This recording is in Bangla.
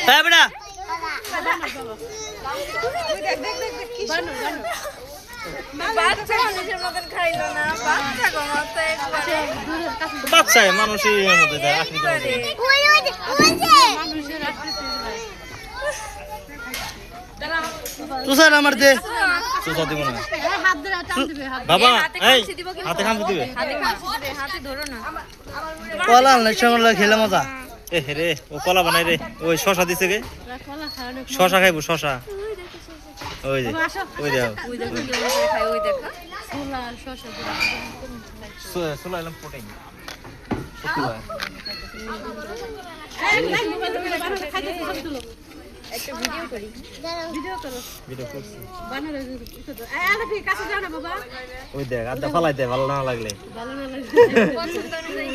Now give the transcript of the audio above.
হ্যাঁ বেটা বাচ্চা মানুষের মধ্যে দেয় তুষার আমার দে তুষার দিব না বাবা এই হাতে খামতে দিবে কলা নাই সঙ্গে খেলে মজা এ রে ও কলা বানাই রে ওই শশা দিছে গে শশা খাইবো শশা ওই যে ওই দেখো ওই দেখো সোলা এলাম প্রোটিন একটা ভিডিও করি ভিডিও করছি কাছে যাও না বাবা ওই দেখ আদা ফালাই দে ভালো না লাগলে পছন্দ অনুযায়ী